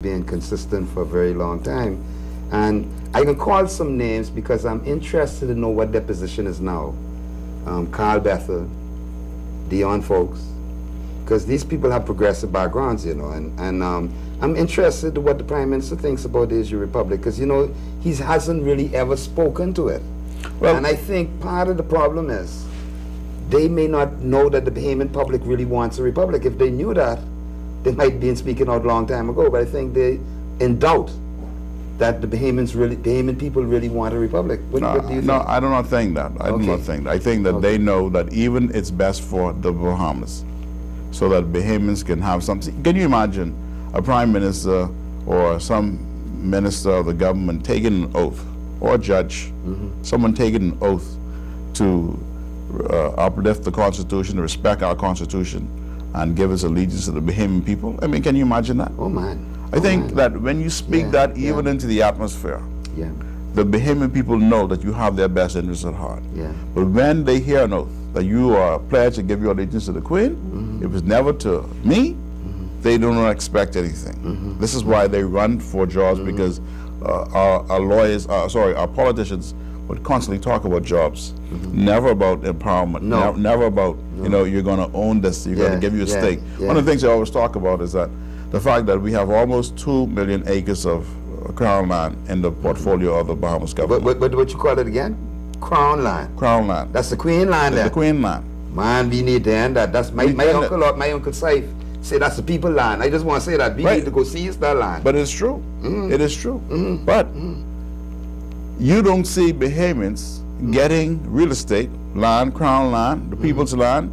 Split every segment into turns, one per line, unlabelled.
been consistent for a very long time. And I can call some names because I'm interested to know what their position is now. Carl Bethel, Dion Folks, because these people have progressive backgrounds, you know, and I'm interested in what the Prime Minister thinks about the Israel Republic, because, you know, he hasn't really ever spoken to it. Well, and I think part of the problem is they may not know that the Bahamian public really wants a republic. If they knew that, they might have been speaking out a long time ago, but I think they're in doubt that the Bahamian people really want a republic. What do you think?
No, I do not think that. I do not think that. I think that they know that even it's best for the Bahamas, so that Bahamians can have something. Can you imagine a prime minister or some minister of the government taking an oath, or a judge, someone taking an oath to uplift the Constitution, to respect our Constitution, and give his allegiance to the Bahamian people? I mean, can you imagine that?
Oh, man.
I think that when you speak that even into the atmosphere, the Bahamian people know that you have their best interests at heart. But when they hear an oath that you are pledged to give your allegiance to the Queen, if it's never to me, they do not expect anything. This is why they run for jobs, because our lawyers, our politicians would constantly talk about jobs, never about empowerment, never about, you know, you're going to own this, you're going to give you a stake. One of the things they always talk about is that the fact that we have almost 2 million acres of crown land in the portfolio of the Bahamas government.
But what you call it again? Crown land.
Crown land.
That's the Queen land there.
The Queen land.
Man, we need to end that. That's my uncle or my uncle Saif say that's the people land. I just want to say that we need to go seize that land.
But it's true. It is true. But you don't see Bahamians getting real estate, land, crown land, the people's land,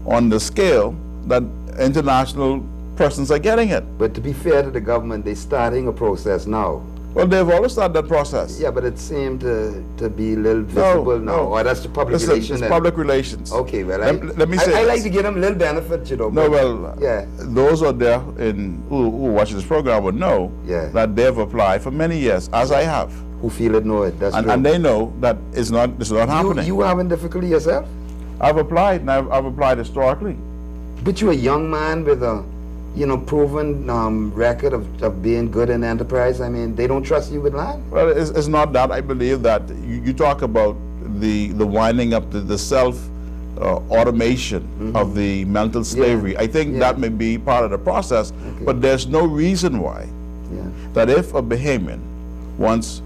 on the scale that international persons are getting it.
But to be fair to the government, they're starting a process now.
Well, they've always started that process.
Yeah, but it seemed to be a little visible now. Or that's the public relations.
It's public relations.
Okay, well,
let me say
I like to give them a little benefit, you know.
No, well, those are there who watch this program would know that they've applied for many years, as I have.
Who feel it know it, that's true.
And they know that it's not happening.
You having difficulty yourself?
I've applied, and I've applied historically.
But you're a young man with a, you know, proven record of being good in enterprise. I mean, they don't trust you with land?
Well, it's not that. I believe that you talk about the winding up, the self automation of the mental slavery. I think that may be part of the process, but there's no reason why that if a Bahamian wants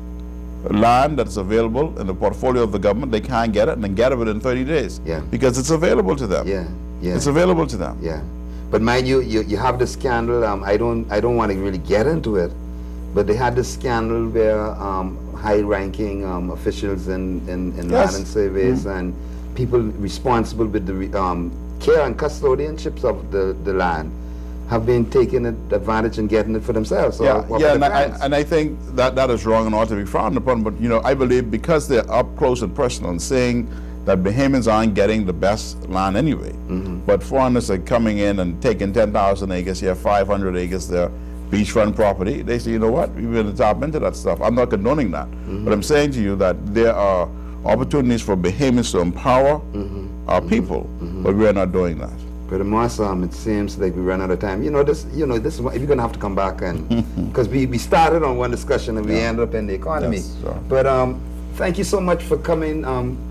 land that's available in the portfolio of the government, they can't get it, and then get it within 30 days. Because it's available to them. It's available to them.
But mind you, you have the scandal. I don't want to really get into it, but they had this scandal where high-ranking officials in land and surveys and people responsible with the care and custodianships of the land have been taking advantage and getting it for themselves. So
and I think that is wrong and ought to be frowned upon. But you know, I believe because they're up close and personal and saying that Bahamians aren't getting the best land anyway, but foreigners are coming in and taking 10,000 acres here, 500 acres there, beachfront property. They say, you know what, we're going to tap into that stuff. I'm not condoning that, but I'm saying to you that there are opportunities for Bahamians to empower our people, but we're not doing that.
But it seems like we run out of time. You know, this is what, you're going to have to come back and because we started on one discussion and we ended up in the economy. But thank you so much for coming,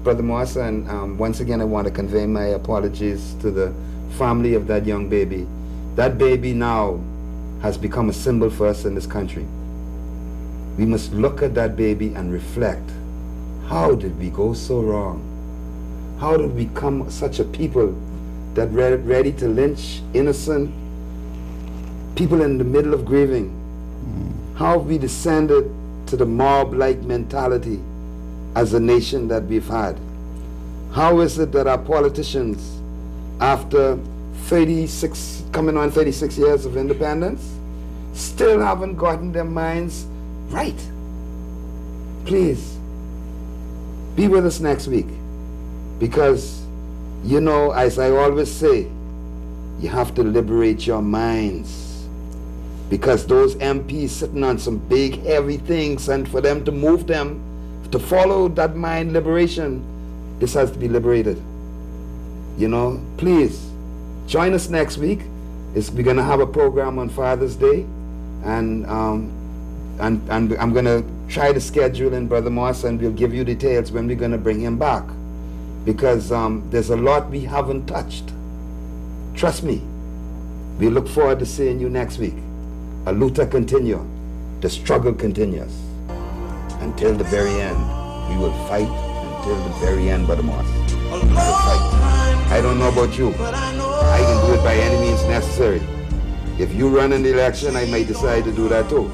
Brother Moss, and once again I want to convey my apologies to the family of that young baby. That baby now has become a symbol for us in this country. We must look at that baby and reflect. How did we go so wrong? How did we become such a people that ready to lynch innocent people in the middle of grieving? How have we descended to the mob-like mentality as a nation that we've had? How is it that our politicians, after 36 years of independence, still haven't gotten their minds right? Please, be with us next week, because, you know, as I always say, you have to liberate your minds, because those MPs sitting on some big heavy things, and for them to move them, to follow that mind liberation, this has to be liberated. You know, please, join us next week. We're going to have a program on Father's Day, and I'm going to try to schedule in Brother Moss, and we'll give you details when we're going to bring him back, because there's a lot we haven't touched. Trust me. We look forward to seeing you next week. A Luta Continua. The struggle continues. Until the very end. We will fight until the very end, Brother Moss. We will fight. I don't know about you. I can do it by any means necessary. If you run an election, I might decide to do that too.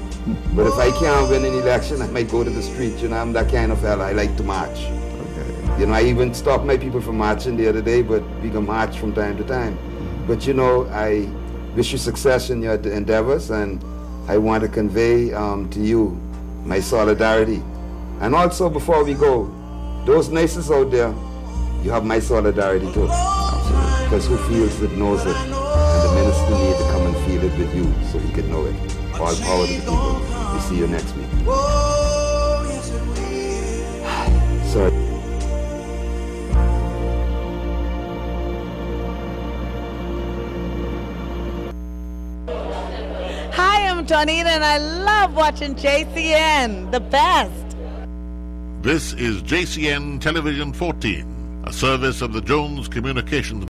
But if I can't win an election, I might go to the street. You know, I'm that kind of fella. I like to march. Okay. You know, I even stopped my people from marching the other day, but we can march from time to time. But you know, I wish you success in your endeavors, and I want to convey to you my solidarity. And also, before we go, those nurses out there, you have my solidarity too. Absolutely. Because who feels it knows it. And the minister needs to come and feel it with you so he could know it. All power to the people. We see you next week. Sorry.
Hi, I'm Tonita, and I love watching JCN, the best.
This is JCN Television 14, a service of the Jones Communications